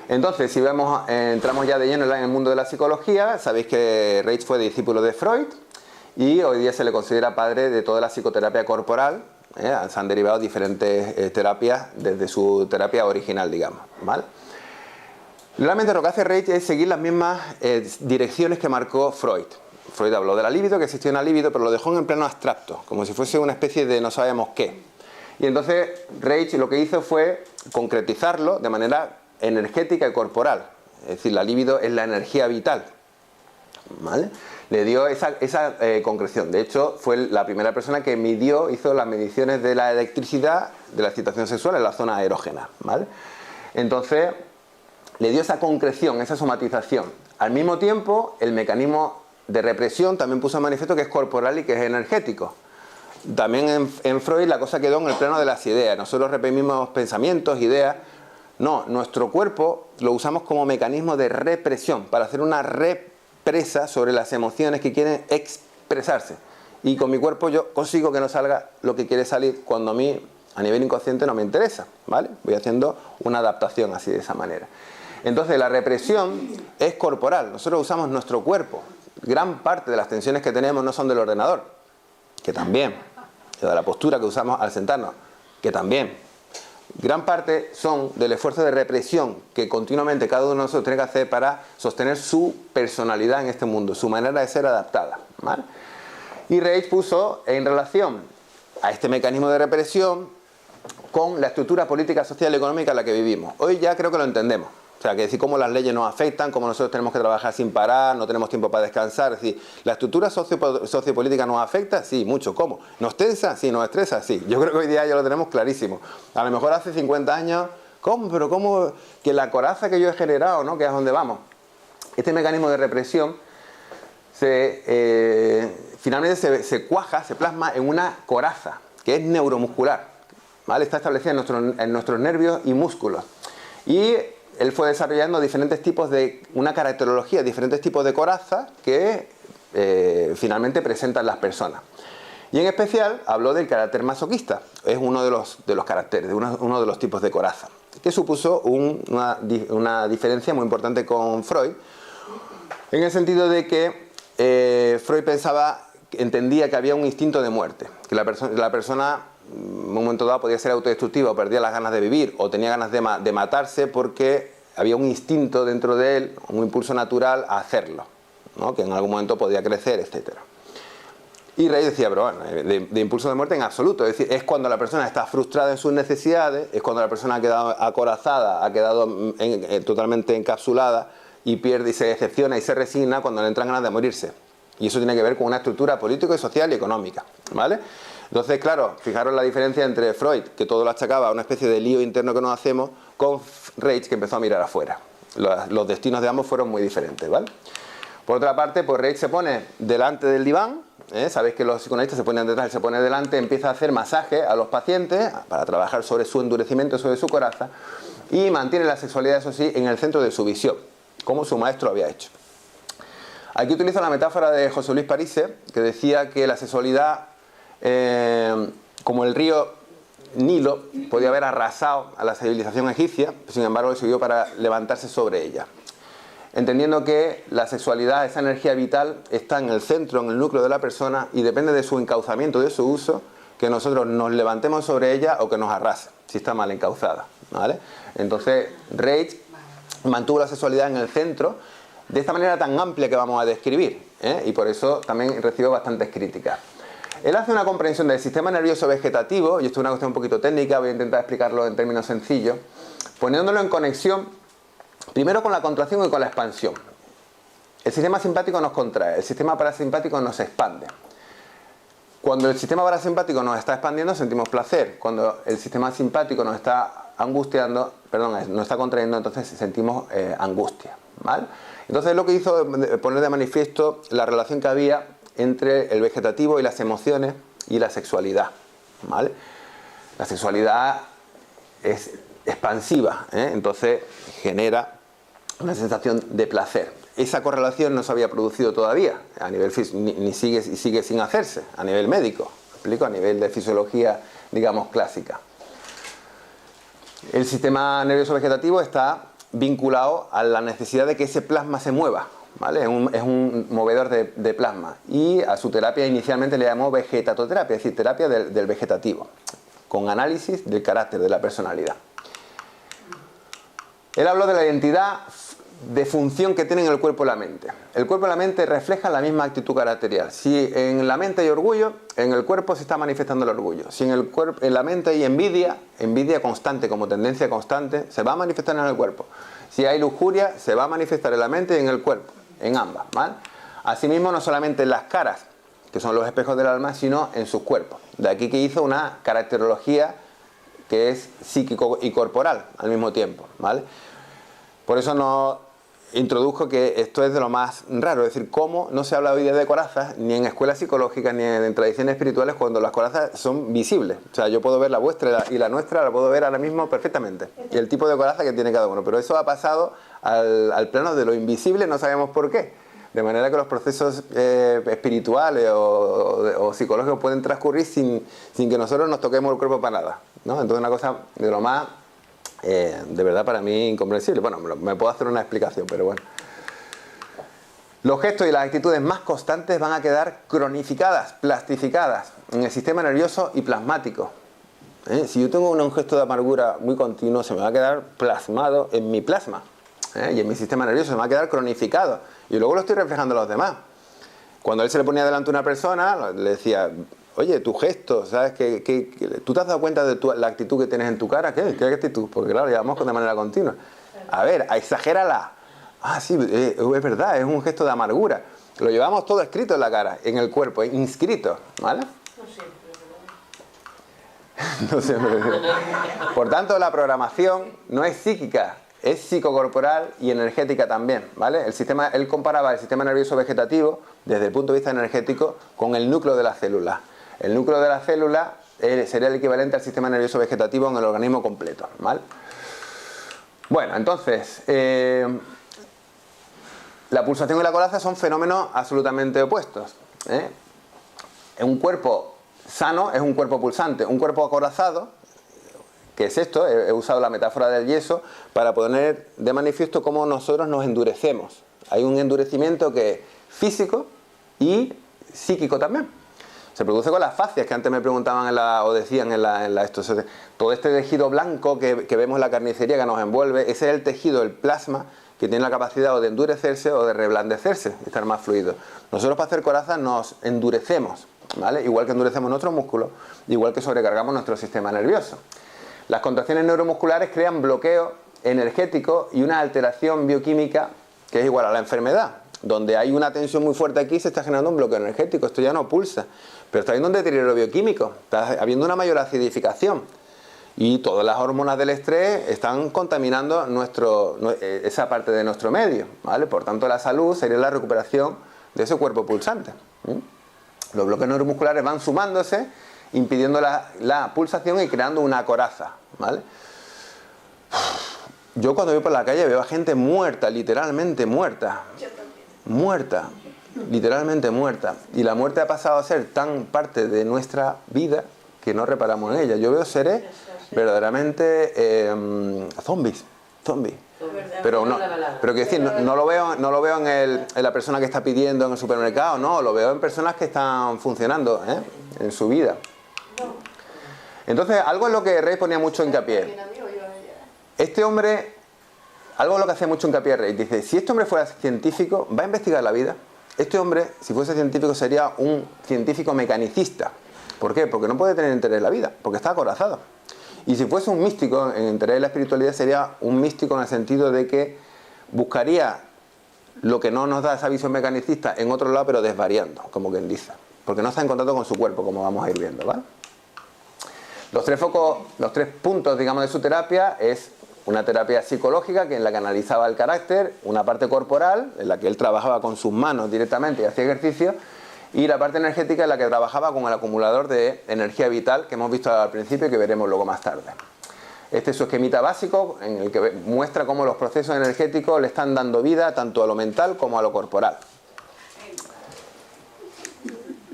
Entonces, si vemos, entramos ya de lleno en el mundo de la psicología. Sabéis que Reich fue discípulo de Freud y hoy día se le considera padre de toda la psicoterapia corporal. Se han derivado diferentes terapias desde su terapia original, digamos, ¿vale? Realmente lo que hace Reich es seguir las mismas direcciones que marcó Freud. Freud habló de la libido, que existía una libido, pero lo dejó en el plano abstracto, como si fuese una especie de no sabemos qué. Y entonces Reich lo que hizo fue concretizarlo de manera energética y corporal. Es decir, la libido es la energía vital, ¿vale? Le dio esa concreción. De hecho, fue la primera persona que hizo las mediciones de la electricidad de la excitación sexual en la zona erógena, ¿vale? Entonces, le dio esa concreción, esa somatización. Al mismo tiempo, el mecanismo de represión también puso en manifiesto que es corporal y que es energético. También en Freud la cosa quedó en el plano de las ideas. Nosotros reprimimos pensamientos, ideas. No, nuestro cuerpo lo usamos como mecanismo de represión, para hacer una represa sobre las emociones que quieren expresarse. Y con mi cuerpo yo consigo que no salga lo que quiere salir cuando a mí, a nivel inconsciente, no me interesa, ¿vale? Voy haciendo una adaptación así, de esa manera. Entonces la represión es corporal. Nosotros usamos nuestro cuerpo. Gran parte de las tensiones que tenemos no son del ordenador, que también, de la postura que usamos al sentarnos, que también. Gran parte son del esfuerzo de represión que continuamente cada uno de nosotros tiene que hacer para sostener su personalidad en este mundo, su manera de ser adaptada, ¿vale? Y Reich puso en relación a este mecanismo de represión con la estructura política, social y económica en la que vivimos. Hoy ya creo que lo entendemos. O sea, que decir cómo las leyes nos afectan, cómo nosotros tenemos que trabajar sin parar, no tenemos tiempo para descansar. Es decir, ¿la estructura sociopolítica nos afecta? Sí, mucho. ¿Cómo? ¿Nos tensa? Sí. ¿Nos estresa? Sí. Yo creo que hoy día ya lo tenemos clarísimo. A lo mejor hace 50 años, ¿cómo? Pero ¿cómo? Que la coraza que yo he generado, ¿no? Que es a donde vamos. Este mecanismo de represión finalmente se cuaja, se plasma en una coraza, que es neuromuscular, ¿vale? Está establecida en nuestros nervios y músculos. Y él fue desarrollando diferentes tipos una caracterología, diferentes tipos de coraza que finalmente presentan las personas. Y en especial habló del carácter masoquista. Es uno de los caracteres, uno de los tipos de coraza, que supuso una diferencia muy importante con Freud, en el sentido de que Freud entendía que había un instinto de muerte, que la persona en un momento dado podía ser autodestructiva o perdía las ganas de vivir o tenía ganas de matarse porque había un instinto dentro de él, un impulso natural a hacerlo, ¿no? Que en algún momento podía crecer, etc. Y Reich decía, pero bueno, de impulso de muerte en absoluto. Es decir, es cuando la persona está frustrada en sus necesidades, es cuando la persona ha quedado acorazada, ha quedado totalmente encapsulada y pierde y se decepciona y se resigna cuando le entran ganas de morirse. Y eso tiene que ver con una estructura política, social y económica, ¿vale? Entonces, claro, fijaros la diferencia entre Freud, que todo lo achacaba a una especie de lío interno que nos hacemos, con Reich, que empezó a mirar afuera. Los destinos de ambos fueron muy diferentes, ¿vale? Por otra parte, pues Reich se pone delante del diván, sabéis que los psicoanalistas se ponen detrás, él se pone delante, empieza a hacer masaje a los pacientes para trabajar sobre su endurecimiento, sobre su coraza, y mantiene la sexualidad, eso sí, en el centro de su visión, como su maestro había hecho. Aquí utilizo la metáfora de José Luis Parise, que decía que la sexualidad, como el río Nilo, podía haber arrasado a la civilización egipcia, sin embargo le sirvió para levantarse sobre ella. Entendiendo que la sexualidad, esa energía vital, está en el centro, en el núcleo de la persona y depende de su encauzamiento, de su uso, que nosotros nos levantemos sobre ella o que nos arrase, si está mal encauzada, ¿vale? Entonces Reich mantuvo la sexualidad en el centro, de esta manera tan amplia que vamos a describir, y por eso también recibió bastantes críticas. Él hace una comprensión del sistema nervioso vegetativo, y esto es una cuestión un poquito técnica, voy a intentar explicarlo en términos sencillos, poniéndolo en conexión primero con la contracción y con la expansión. El sistema simpático nos contrae, el sistema parasimpático nos expande. Cuando el sistema parasimpático nos está expandiendo sentimos placer, cuando el sistema simpático nos está nos está contrayendo, entonces sentimos angustia, ¿vale? Entonces lo que hizo poner de manifiesto la relación que había entre el vegetativo y las emociones y la sexualidad, ¿vale? La sexualidad es expansiva, entonces genera una sensación de placer. esa correlación no se había producido todavía, a nivel ni sigue sin hacerse, a nivel médico, ¿me explico? A nivel de fisiología, digamos, clásica. El sistema nervioso vegetativo está vinculado a la necesidad de que ese plasma se mueva, ¿vale? Es un movedor de plasma, y a su terapia inicialmente le llamó vegetatoterapia, es decir, terapia del vegetativo, con análisis del carácter, de la personalidad. Él habló de la identidad de función que tienen el cuerpo y la mente. El cuerpo y la mente reflejan la misma actitud caracterial. Si en la mente hay orgullo, en el cuerpo se está manifestando el orgullo. Si en la mente hay envidia constante, como tendencia constante, se va a manifestar en el cuerpo. Si hay lujuria, se va a manifestar en la mente y en el cuerpo, en ambas, ¿vale? Asimismo, no solamente en las caras, que son los espejos del alma, sino en sus cuerpos. De aquí que hizo una caracterología que es psíquico y corporal al mismo tiempo, ¿vale? Por eso nos introduzco que esto es de lo más raro, es decir, cómo no se habla hoy día de corazas, ni en escuelas psicológicas, ni en tradiciones espirituales, cuando las corazas son visibles. O sea, yo puedo ver la vuestra y la nuestra, la puedo ver ahora mismo perfectamente. Y el tipo de coraza que tiene cada uno. Pero eso ha pasado al plano de lo invisible, no sabemos por qué. De manera que los procesos espirituales o psicológicos pueden transcurrir sin que nosotros nos toquemos el cuerpo para nada, ¿no? Entonces una cosa de lo más... de verdad para mí incomprensible. Bueno, me puedo hacer una explicación, pero bueno. Los gestos y las actitudes más constantes van a quedar cronificadas, plastificadas en el sistema nervioso y plasmático. Si yo tengo un gesto de amargura muy continuo, se me va a quedar plasmado en mi plasma, y en mi sistema nervioso se me va a quedar cronificado, y luego lo estoy reflejando a los demás. Cuando él se le ponía delante a una persona, le decía: oye, tu gesto, ¿sabes? ¿Tú te has dado cuenta de la actitud que tienes en tu cara? ¿Qué actitud? Porque claro, llevamos de manera continua. A ver, exagérala. Ah, sí, es verdad, es un gesto de amargura. Lo llevamos todo escrito en la cara, en el cuerpo, inscrito, ¿vale? No siempre. Por tanto, la programación no es psíquica, es psicocorporal y energética también, ¿vale? Él comparaba el sistema nervioso vegetativo, desde el punto de vista energético, con el núcleo de la célula. El núcleo de la célula sería el equivalente al sistema nervioso vegetativo en el organismo completo, ¿vale? Bueno, entonces, la pulsación y la coraza son fenómenos absolutamente opuestos, Un cuerpo sano es un cuerpo pulsante. Un cuerpo acorazado, ¿qué es esto? He usado la metáfora del yeso para poner de manifiesto cómo nosotros nos endurecemos. Hay un endurecimiento que es físico y psíquico también. Se produce con las fascias, que antes me preguntaban o decían todo este tejido blanco que vemos en la carnicería que nos envuelve, ese es el tejido, el plasma, que tiene la capacidad o de endurecerse o de reblandecerse, estar más fluido. Nosotros para hacer coraza nos endurecemos, ¿vale? Igual que endurecemos nuestros músculos, igual que sobrecargamos nuestro sistema nervioso. Las contracciones neuromusculares crean bloqueo energético y una alteración bioquímica que es igual a la enfermedad. Donde hay una tensión muy fuerte aquí, se está generando un bloqueo energético, esto ya no pulsa. Pero está habiendo un deterioro bioquímico, está habiendo una mayor acidificación. Y todas las hormonas del estrés están contaminando esa parte de nuestro medio, ¿vale? Por tanto, la salud sería la recuperación de ese cuerpo pulsante. Los bloqueos neuromusculares van sumándose, impidiendo la pulsación y creando una coraza, ¿vale? Yo cuando voy por la calle veo a gente muerta, literalmente muerta. Muerta, literalmente muerta. Y la muerte ha pasado a ser tan parte de nuestra vida que no reparamos en ella. Yo veo seres verdaderamente zombies. Pero quiero decir, no lo veo en la persona que está pidiendo en el supermercado, no, lo veo en personas que están funcionando en su vida. Entonces, algo en lo que Rey ponía mucho hincapié. Este hombre, algo en lo que hacía mucho hincapié Rey, dice: si este hombre fuera científico, va a investigar la vida. Este hombre, si fuese científico, sería un científico mecanicista. ¿Por qué? Porque no puede tener interés en la vida, porque está acorazado. Y si fuese un místico, en interés en la espiritualidad, sería un místico en el sentido de que buscaría lo que no nos da esa visión mecanicista en otro lado, pero desvariando, como quien dice. Porque no está en contacto con su cuerpo, como vamos a ir viendo, ¿vale? Los tres puntos, digamos, de su terapia es una terapia psicológica, que en la que analizaba el carácter, una parte corporal, en la que él trabajaba con sus manos directamente y hacía ejercicio, y la parte energética, en la que trabajaba con el acumulador de energía vital que hemos visto al principio y que veremos luego más tarde. Este es su esquemita básico en el que muestra cómo los procesos energéticos le están dando vida tanto a lo mental como a lo corporal.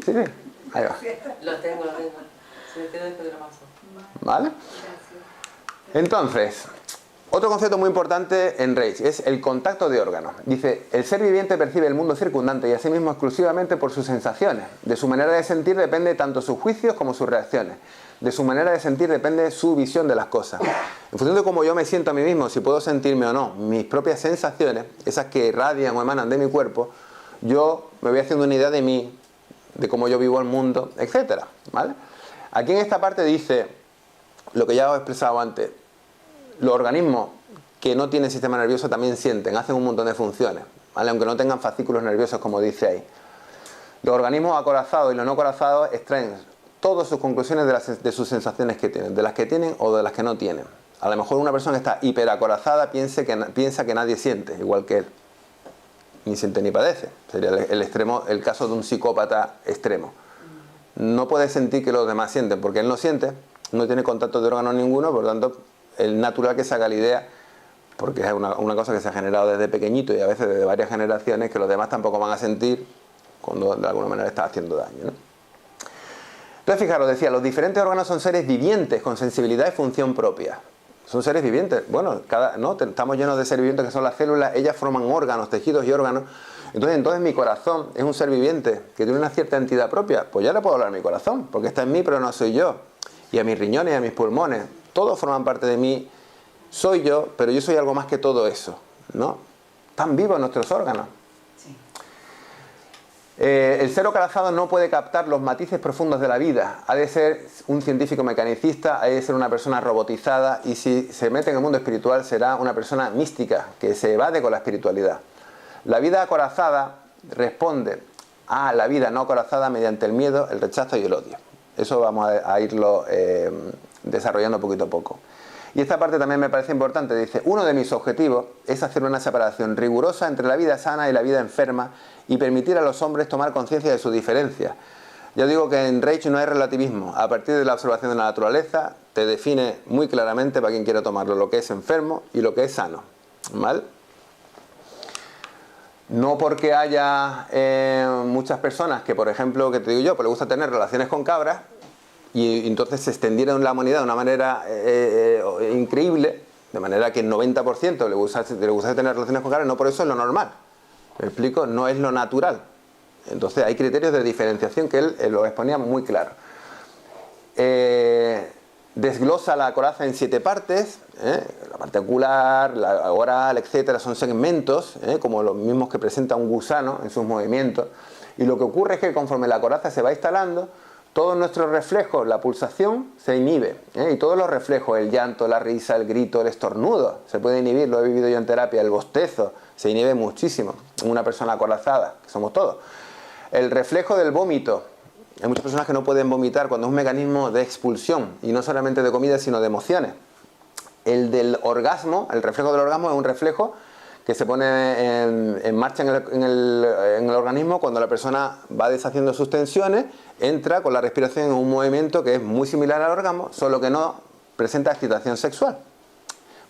Sí, sí, ahí va. Lo tengo. Se me quedó después de la masa. ¿Vale? Entonces, otro concepto muy importante en Reich es el contacto de órganos. Dice, el ser viviente percibe el mundo circundante y a sí mismo exclusivamente por sus sensaciones. De su manera de sentir depende tanto sus juicios como sus reacciones. De su manera de sentir depende su visión de las cosas. En función de cómo yo me siento a mí mismo, si puedo sentirme o no, mis propias sensaciones, esas que irradian o emanan de mi cuerpo, yo me voy haciendo una idea de mí, de cómo yo vivo el mundo, etcétera, ¿vale? Aquí en esta parte dice, lo que ya os he expresado antes, los organismos que no tienen sistema nervioso también sienten, hacen un montón de funciones, ¿vale? Aunque no tengan fascículos nerviosos, como dice ahí. Los organismos acorazados y los no acorazados extraen todas sus conclusiones de sus sensaciones que tienen, de las que tienen o de las que no tienen. A lo mejor una persona que está hiperacorazada piensa que nadie siente, igual que él. Ni siente ni padece. Sería el extremo, el caso de un psicópata extremo. No puede sentir que los demás sienten, porque él no siente, no tiene contacto de órganos ninguno, por lo tanto, es natural que se haga la idea, porque es una cosa que se ha generado desde pequeñito y a veces desde varias generaciones, que los demás tampoco van a sentir cuando de alguna manera está haciendo daño, ¿no? Entonces, fijaros, decía, los diferentes órganos son seres vivientes con sensibilidad y función propia. Son seres vivientes. Bueno, estamos llenos de seres vivientes que son las células, ellas forman órganos, tejidos y órganos. Entonces mi corazón es un ser viviente que tiene una cierta entidad propia. Pues ya le puedo hablar a mi corazón, porque está en mí, pero no soy yo. Y a mis riñones y a mis pulmones, todos forman parte de mí. Soy yo, pero yo soy algo más que todo eso, ¿no? Están vivos nuestros órganos. El ser acorazado no puede captar los matices profundos de la vida. Ha de ser un científico mecanicista, ha de ser una persona robotizada, y si se mete en el mundo espiritual será una persona mística, que se evade con la espiritualidad. La vida acorazada responde a la vida no acorazada mediante el miedo, el rechazo y el odio. Eso vamos a irlo desarrollando poquito a poco. Y esta parte también me parece importante. Dice, uno de mis objetivos es hacer una separación rigurosa entre la vida sana y la vida enferma y permitir a los hombres tomar conciencia de sus diferencias. Yo digo que en Reich no hay relativismo. A partir de la observación de la naturaleza te define muy claramente, para quien quiera tomarlo, lo que es enfermo y lo que es sano, ¿vale? No porque haya muchas personas que, por ejemplo, que te digo yo, pues le gusta tener relaciones con cabras, y entonces se extendieron en la humanidad de una manera increíble, de manera que el 90% le gusta tener relaciones con cabras, no por eso es lo normal. ¿Me explico? No es lo natural. Entonces hay criterios de diferenciación que él lo exponía muy claro. Desglosa la coraza en 7 partes, la parte ocular, la oral, etcétera, son segmentos, como los mismos que presenta un gusano en sus movimientos. Y lo que ocurre es que conforme la coraza se va instalando, todos nuestros reflejos, la pulsación, se inhibe. Y todos los reflejos, el llanto, la risa, el grito, el estornudo, se puede inhibir, lo he vivido yo en terapia, el bostezo, se inhibe muchísimo en una persona acorazada, que somos todos. El reflejo del vómito. Hay muchas personas que no pueden vomitar cuando es un mecanismo de expulsión, y no solamente de comida, sino de emociones. El del orgasmo, el reflejo del orgasmo es un reflejo que se pone en marcha en el organismo cuando la persona va deshaciendo sus tensiones, entra con la respiración en un movimiento que es muy similar al orgasmo, solo que no presenta excitación sexual,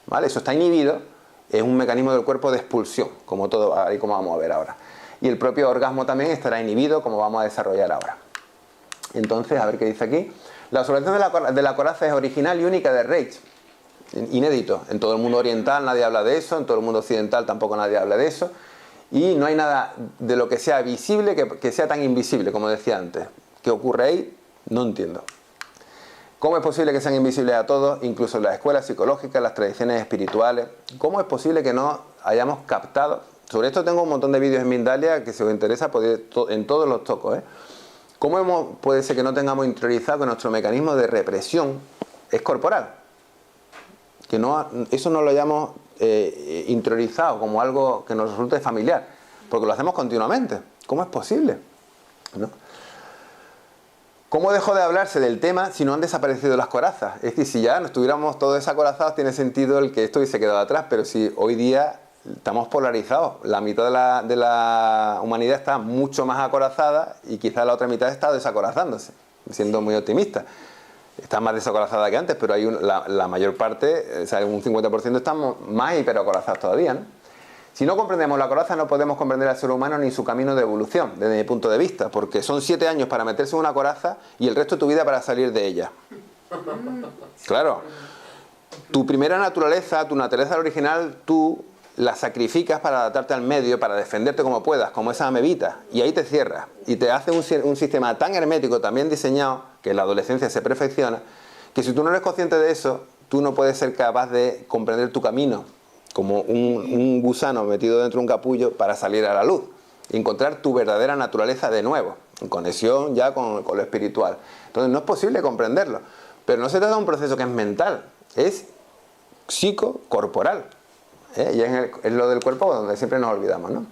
¿vale? Eso está inhibido, es un mecanismo del cuerpo de expulsión, como todo, ahí como vamos a ver ahora. Y el propio orgasmo también estará inhibido, como vamos a desarrollar ahora. Entonces, a ver qué dice aquí. La observación de la coraza es original y única de Reich. Inédito. En todo el mundo oriental nadie habla de eso, en todo el mundo occidental tampoco nadie habla de eso, y no hay nada de lo que sea visible que sea tan invisible, como decía antes. ¿Qué ocurre ahí? No entiendo. ¿Cómo es posible que sean invisibles a todos, incluso en las escuelas psicológicas, las tradiciones espirituales? ¿Cómo es posible que no hayamos captado? Sobre esto tengo un montón de vídeos en Mindalia que, si os interesa, en todos los tocos, ¿Cómo puede ser que no tengamos interiorizado que nuestro mecanismo de represión es corporal? Que eso no lo hayamos interiorizado como algo que nos resulte familiar, porque lo hacemos continuamente. ¿Cómo es posible? ¿No? ¿Cómo dejó de hablarse del tema si no han desaparecido las corazas? Es decir, si ya no estuviéramos todos desacorazados, tiene sentido el que esto hubiese quedado atrás, pero si hoy día estamos polarizados, la mitad de la humanidad está mucho más acorazada y quizás la otra mitad está desacorazándose, siendo muy optimista. está más desacorazada que antes, pero hay la mayor parte, o sea, un 50% estamos más hiperacorazados todavía, ¿no? Si no comprendemos la coraza, no podemos comprender al ser humano ni su camino de evolución, desde mi punto de vista, porque son 7 años para meterse en una coraza y el resto de tu vida para salir de ella. Claro. Tu primera naturaleza, tu naturaleza original, tú la sacrificas para adaptarte al medio, para defenderte como puedas, como esa amebita, y ahí te cierras. Y te hace un sistema tan hermético, tan bien diseñado, que en la adolescencia se perfecciona, que si tú no eres consciente de eso, tú no puedes ser capaz de comprender tu camino, como un gusano metido dentro de un capullo para salir a la luz y encontrar tu verdadera naturaleza de nuevo, en conexión ya con lo espiritual. Entonces no es posible comprenderlo, pero no se trata de un proceso que es mental, es psicocorporal, y es lo del cuerpo donde siempre nos olvidamos, ¿no?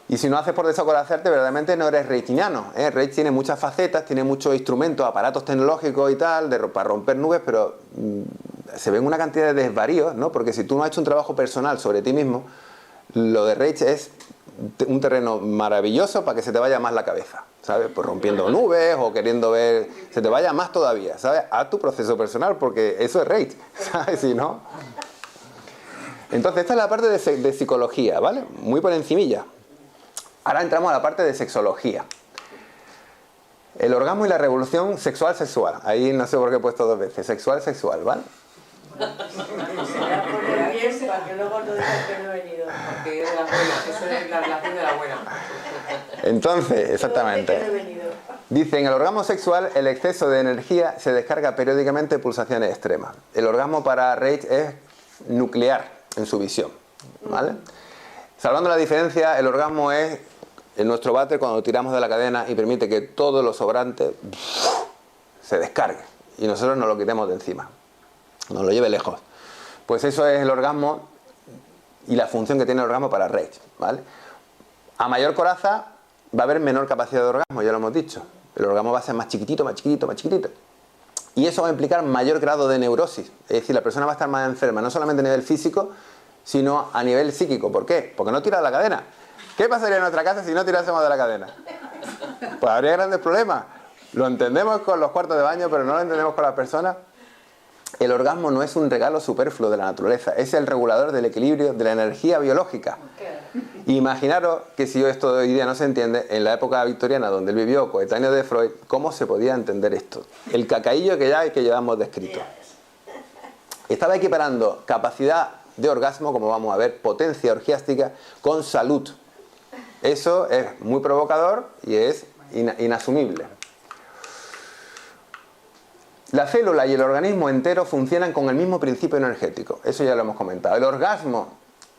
Y si no haces por desacorazarte, verdaderamente no eres reichiano, ¿eh? Reich tiene muchas facetas, tiene muchos instrumentos, aparatos tecnológicos y tal, para romper nubes, pero se ven una cantidad de desvaríos, ¿no? Porque si tú no has hecho un trabajo personal sobre ti mismo, lo de Reich es un terreno maravilloso para que se te vaya más la cabeza, ¿sabes? Pues rompiendo nubes o queriendo ver, se te vaya más todavía, ¿sabes? Haz tu proceso personal porque eso es Reich, ¿sabes? Si no... Entonces esta es la parte de psicología, ¿vale? Muy por encimilla. Ahora entramos a la parte de sexología. El orgasmo y la revolución sexual. Ahí no sé por qué he puesto 2 veces. Sexual, ¿vale? Será por el bien, para que luego no digas que no he venido. Porque es la buena, esa es la relación de la buena. Entonces, exactamente. Dice, en el orgasmo sexual, el exceso de energía se descarga periódicamente en pulsaciones extremas. El orgasmo para Reich es nuclear en su visión, ¿vale? Salvando la diferencia, el orgasmo es en nuestro váter cuando tiramos de la cadena y permite que todo lo sobrante se descargue y nosotros nos lo quitemos de encima, nos lo lleve lejos. Pues eso es el orgasmo y la función que tiene el orgasmo para Reich, ¿vale? A mayor coraza va a haber menor capacidad de orgasmo, ya lo hemos dicho. El orgasmo va a ser más chiquitito. Y eso va a implicar mayor grado de neurosis. Es decir, la persona va a estar más enferma, no solamente a nivel físico, sino a nivel psíquico. ¿Por qué? Porque no tira de la cadena. ¿Qué pasaría en nuestra casa si no tirásemos de la cadena? Pues habría grandes problemas. Lo entendemos con los cuartos de baño, pero no lo entendemos con las personas. El orgasmo no es un regalo superfluo de la naturaleza, es el regulador del equilibrio de la energía biológica. Imaginaros que si esto de hoy día no se entiende, en la época victoriana donde él vivió, coetáneo de Freud, ¿cómo se podía entender esto? El cacaillo que llevamos descrito. Estaba equiparando capacidad de orgasmo, como vamos a ver, potencia orgiástica, con salud. Eso es muy provocador y es inasumible. La célula y el organismo entero funcionan con el mismo principio energético. Eso ya lo hemos comentado. El orgasmo,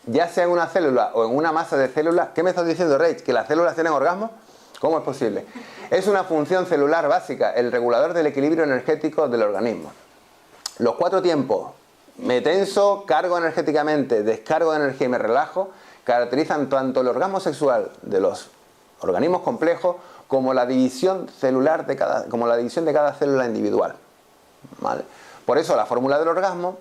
ya sea en una célula o en una masa de células, ¿qué me estás diciendo, Reich? ¿Que las células tienen orgasmo? ¿Cómo es posible? Es una función celular básica, el regulador del equilibrio energético del organismo. Los 4 tiempos, me tenso, cargo energéticamente, descargo de energía y me relajo, caracterizan tanto el orgasmo sexual de los organismos complejos como la división celular de cada célula individual. ¿Vale? Por eso la fórmula del orgasmo,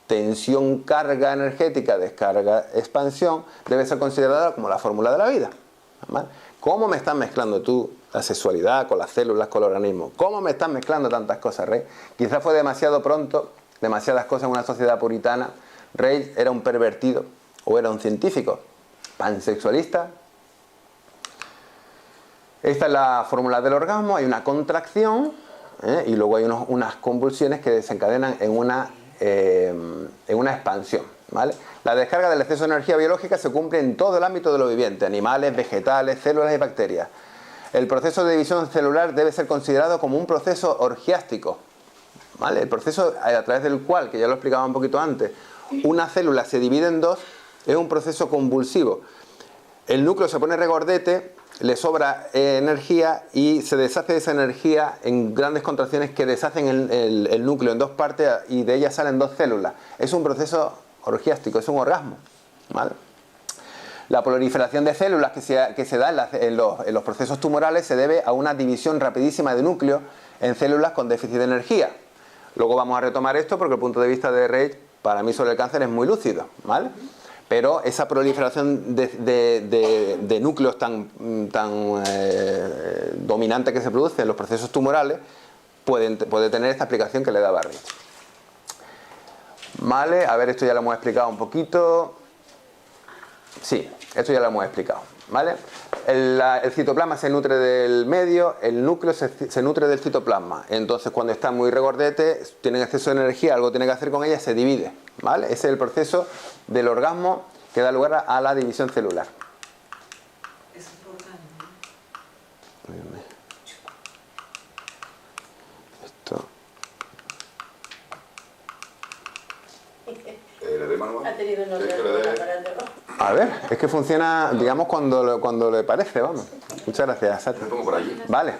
tensión, carga energética, descarga, expansión, debe ser considerada como la fórmula de la vida. ¿Vale? ¿Cómo me estás mezclando tú la sexualidad con las células, con el organismo? ¿Cómo me estás mezclando tantas cosas, Rey? Quizás fue demasiado pronto, demasiadas cosas en una sociedad puritana. Rey era un pervertido o era un científico pansexualista. Esta es la fórmula del orgasmo, hay una contracción, y luego hay unas convulsiones que desencadenan en una expansión, ¿vale? La descarga del exceso de energía biológica se cumple en todo el ámbito de lo viviente, animales, vegetales, células y bacterias. El proceso de división celular debe ser considerado como un proceso orgiástico, ¿vale? El proceso a través del cual, que ya lo explicaba un poquito antes, una célula se divide en 2, es un proceso convulsivo. El núcleo se pone regordete, le sobra energía y se deshace de esa energía en grandes contracciones que deshacen el núcleo en 2 partes y de ellas salen 2 células. Es un proceso orgiástico, es un orgasmo, ¿vale? La proliferación de células que se da en los procesos tumorales se debe a una división rapidísima de núcleo en células con déficit de energía. Luego vamos a retomar esto porque el punto de vista de Reich para mí sobre el cáncer es muy lúcido, ¿vale? Pero esa proliferación de núcleos tan dominante que se produce en los procesos tumorales puede tener esta explicación que le daba Reich. Vale, a ver, esto ya lo hemos explicado un poquito. Sí, esto ya lo hemos explicado, ¿vale? El citoplasma se nutre del medio, el núcleo se nutre del citoplasma. Entonces, cuando está muy regordete, tienen exceso de energía, algo tiene que hacer con ella, se divide, ¿vale? Ese es el proceso del orgasmo que da lugar a la división celular. Es importante. Esto. Ha tenido un aparato. A ver, es que funciona, digamos, cuando le parece, vamos. Muchas gracias, Sati. Me pongo por allí. Vale.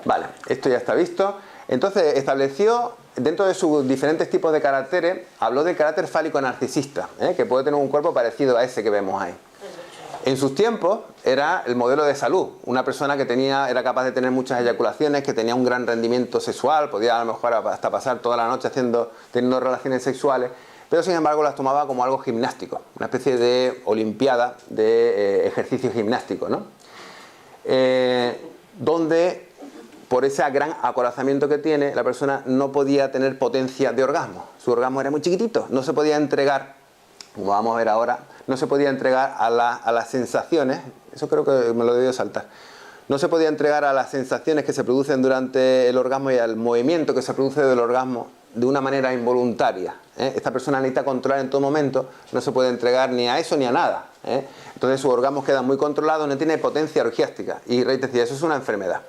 Vale, esto ya está visto. Entonces, estableció, dentro de sus diferentes tipos de caracteres, habló del carácter fálico narcisista, que puede tener un cuerpo parecido a ese que vemos ahí. En sus tiempos era el modelo de salud, una persona que era capaz de tener muchas eyaculaciones, que tenía un gran rendimiento sexual, podía a lo mejor hasta pasar toda la noche teniendo relaciones sexuales, pero sin embargo las tomaba como algo gimnástico, una especie de olimpiada de ejercicio gimnástico, ¿no? Donde por ese gran acorazamiento que tiene, la persona no podía tener potencia de orgasmo, su orgasmo era muy chiquitito, no se podía entregar, como vamos a ver ahora, no se podía entregar a las sensaciones, eso creo que me lo he debido saltar, no se podía entregar a las sensaciones que se producen durante el orgasmo y al movimiento que se produce del orgasmo de una manera involuntaria. Esta persona necesita controlar en todo momento, no se puede entregar ni a eso ni a nada. Entonces sus orgasmos quedan muy controlados, no tiene potencia orgiástica. Y Reich decía, eso es una enfermedad.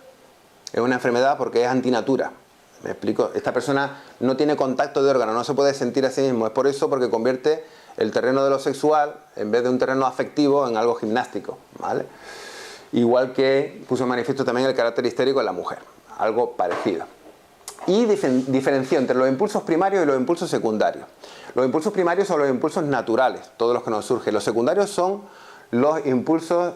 Es una enfermedad porque es antinatura. ¿Me explico? Esta persona no tiene contacto de órgano, no se puede sentir a sí mismo. Es por eso porque convierte el terreno de lo sexual, en vez de un terreno afectivo, en algo gimnástico, ¿vale? Igual que puso en manifiesto también el carácter histérico en la mujer, algo parecido. Y diferenció entre los impulsos primarios y los impulsos secundarios. Los impulsos primarios son los impulsos naturales, todos los que nos surgen. Los secundarios son los impulsos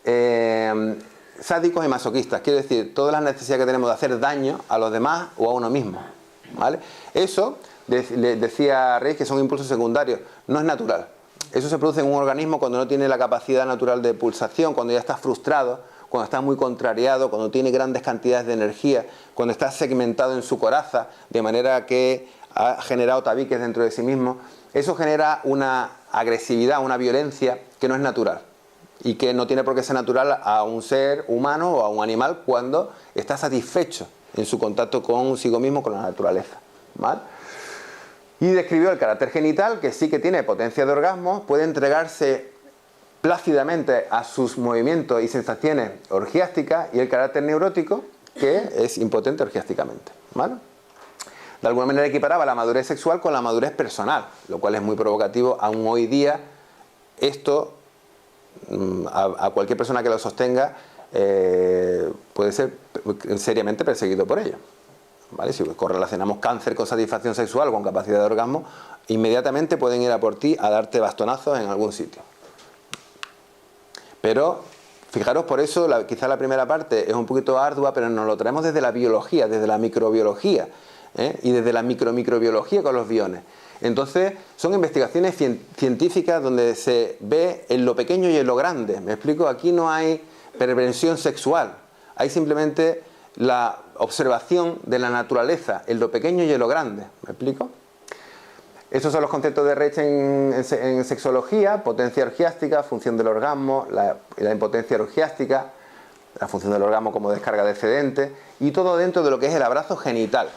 sádicos y masoquistas, quiere decir, todas las necesidades que tenemos de hacer daño a los demás o a uno mismo, ¿vale? Eso, decía Reich, que son impulsos secundarios, no es natural. Eso se produce en un organismo cuando no tiene la capacidad natural de pulsación, cuando ya está frustrado, cuando está muy contrariado, cuando tiene grandes cantidades de energía, cuando está segmentado en su coraza, de manera que ha generado tabiques dentro de sí mismo. Eso genera una agresividad, una violencia que no es natural y que no tiene por qué ser natural a un ser humano o a un animal cuando está satisfecho en su contacto consigo mismo, con la naturaleza, ¿vale? Y describió el carácter genital, que sí que tiene potencia de orgasmo, puede entregarse plácidamente a sus movimientos y sensaciones orgiásticas, y el carácter neurótico, que es impotente orgiásticamente, ¿vale? De alguna manera equiparaba la madurez sexual con la madurez personal, lo cual es muy provocativo aún hoy día. Esto, a cualquier persona que lo sostenga, puede ser seriamente perseguido por ello, ¿vale? Si correlacionamos cáncer con satisfacción sexual, con capacidad de orgasmo, inmediatamente pueden ir a por ti a darte bastonazos en algún sitio. Pero fijaros, por eso quizá la primera parte es un poquito ardua, pero nos lo traemos desde la biología, desde la microbiología, y desde la microbiología con los biones. Entonces son investigaciones científicas donde se ve en lo pequeño y en lo grande. ¿Me explico? Aquí no hay perversión sexual, hay simplemente la observación de la naturaleza en lo pequeño y en lo grande. ¿Me explico? Estos son los conceptos de Reich en sexología: potencia orgiástica, función del orgasmo, la impotencia orgiástica, la función del orgasmo como descarga de excedente, y todo dentro de lo que es el abrazo genital,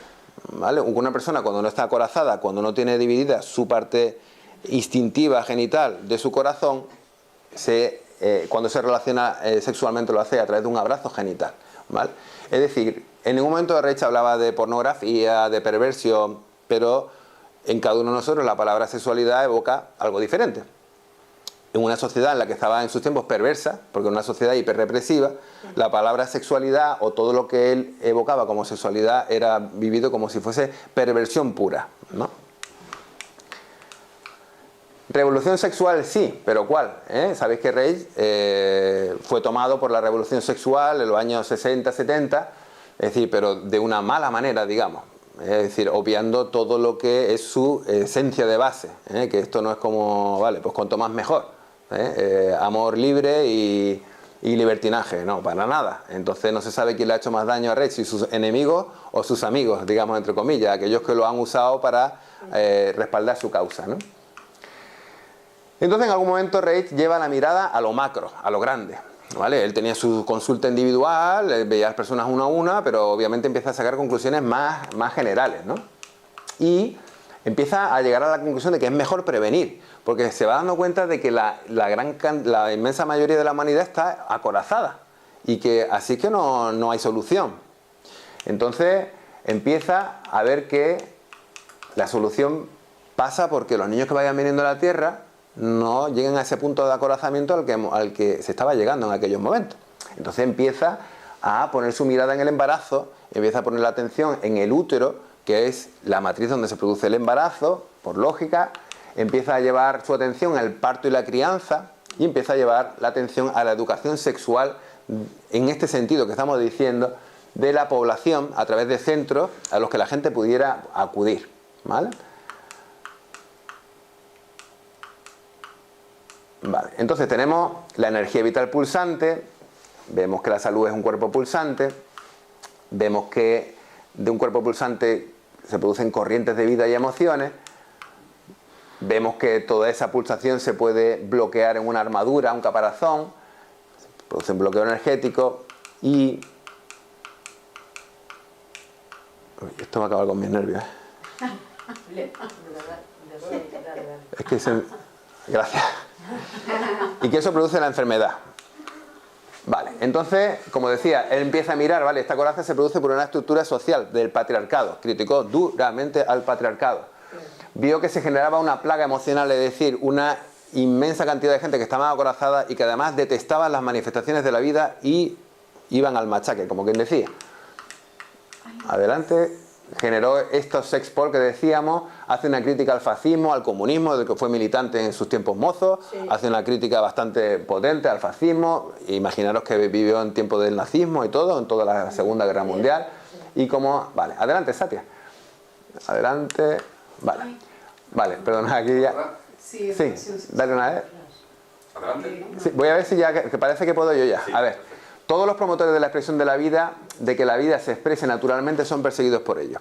¿vale? Una persona cuando no está acorazada, cuando no tiene dividida su parte instintiva genital de su corazón, cuando se relaciona sexualmente lo hace a través de un abrazo genital, ¿vale? Es decir, en ningún momento Reich hablaba de pornografía, de perversión, pero en cada uno de nosotros la palabra sexualidad evoca algo diferente. En una sociedad en la que estaba en sus tiempos perversa, porque en una sociedad hiperrepresiva, la palabra sexualidad o todo lo que él evocaba como sexualidad era vivido como si fuese perversión pura, ¿no? Revolución sexual sí, pero ¿cuál? Sabéis que Reich fue tomado por la revolución sexual en los años 60, 70, es decir, pero de una mala manera, digamos. Es decir, obviando todo lo que es su esencia de base, que esto no es como, vale, pues cuanto más mejor, amor libre y y libertinaje, no, para nada. Entonces no se sabe quién le ha hecho más daño a Rage, si sus enemigos o sus amigos, digamos entre comillas, aquellos que lo han usado para respaldar su causa, ¿no? Entonces en algún momento Rage lleva la mirada a lo macro, a lo grande, ¿vale? Él tenía su consulta individual, veía a las personas una a una, pero obviamente empieza a sacar conclusiones más generales, ¿no? Y empieza a llegar a la conclusión de que es mejor prevenir, porque se va dando cuenta de que la inmensa mayoría de la humanidad está acorazada y que así que no hay solución. Entonces empieza a ver que la solución pasa porque los niños que vayan viniendo a la Tierra no lleguen a ese punto de acorazamiento al que se estaba llegando en aquellos momentos. Entonces empieza a poner su mirada en el embarazo, empieza a poner la atención en el útero, que es la matriz donde se produce el embarazo, por lógica, empieza a llevar su atención al parto y la crianza, y empieza a llevar la atención a la educación sexual, en este sentido que estamos diciendo, de la población, a través de centros a los que la gente pudiera acudir, ¿vale? Vale, entonces tenemos la energía vital pulsante, vemos que la salud es un cuerpo pulsante, vemos que de un cuerpo pulsante se producen corrientes de vida y emociones, vemos que toda esa pulsación se puede bloquear en una armadura, un caparazón, se produce un bloqueo energético y... Esto va a acabar con mis nervios, ¿eh? Es que se... Gracias. Y que eso produce la enfermedad. Vale, entonces, como decía, él empieza a mirar, ¿vale? Esta coraza se produce por una estructura social del patriarcado. Criticó duramente al patriarcado. Vio que se generaba una plaga emocional, es decir, una inmensa cantidad de gente que estaba acorazada y que además detestaban las manifestaciones de la vida y iban al machaque, como quien decía. Adelante. Generó estos sexpol que decíamos, hace una crítica al fascismo, al comunismo, del que fue militante en sus tiempos mozos, sí. Hace una crítica bastante potente al fascismo, imaginaros que vivió en tiempo del nazismo y todo, en toda la Segunda Guerra Mundial, y como... Vale, adelante, Satia. Adelante, vale. Vale, perdona, aquí ya... Sí, dale una vez. Adelante. Sí, voy a ver si ya, que parece que puedo yo ya. A ver. Todos los promotores de la expresión de la vida, de que la vida se exprese naturalmente, son perseguidos por ello.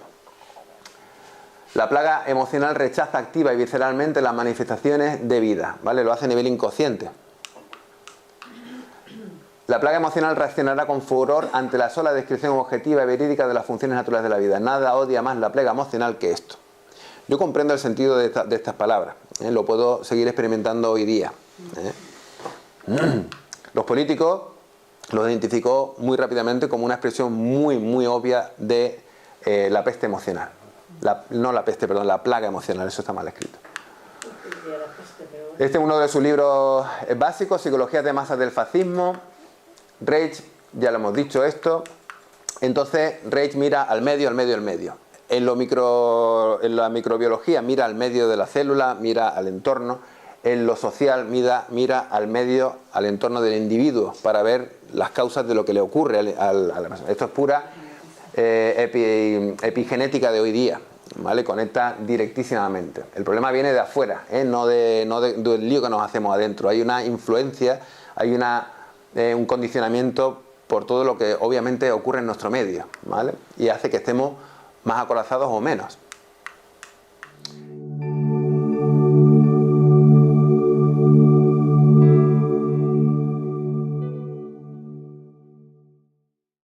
La plaga emocional rechaza activa y visceralmente las manifestaciones de vida, ¿vale? Lo hace a nivel inconsciente. La plaga emocional reaccionará con furor ante la sola descripción objetiva y verídica de las funciones naturales de la vida. Nada odia más la plaga emocional que esto. Yo comprendo el sentido de estas palabras, ¿eh? Lo puedo seguir experimentando hoy día, ¿eh? Los políticos lo identificó muy rápidamente como una expresión muy obvia de la peste emocional. La plaga emocional, eso está mal escrito. Este es uno de sus libros básicos, Psicología de masas del fascismo. Reich, ya lo hemos dicho esto. Entonces, Reich mira al medio. En la microbiología mira al medio de la célula, mira al entorno. En lo social mira al medio, al entorno del individuo, para ver las causas de lo que le ocurre a la persona. Esto es pura epigenética de hoy día, ¿vale? Conecta directísimamente. El problema viene de afuera, no del lío que nos hacemos adentro. Hay una influencia, hay un condicionamiento por todo lo que obviamente ocurre en nuestro medio, ¿vale? Y hace que estemos más acorazados o menos.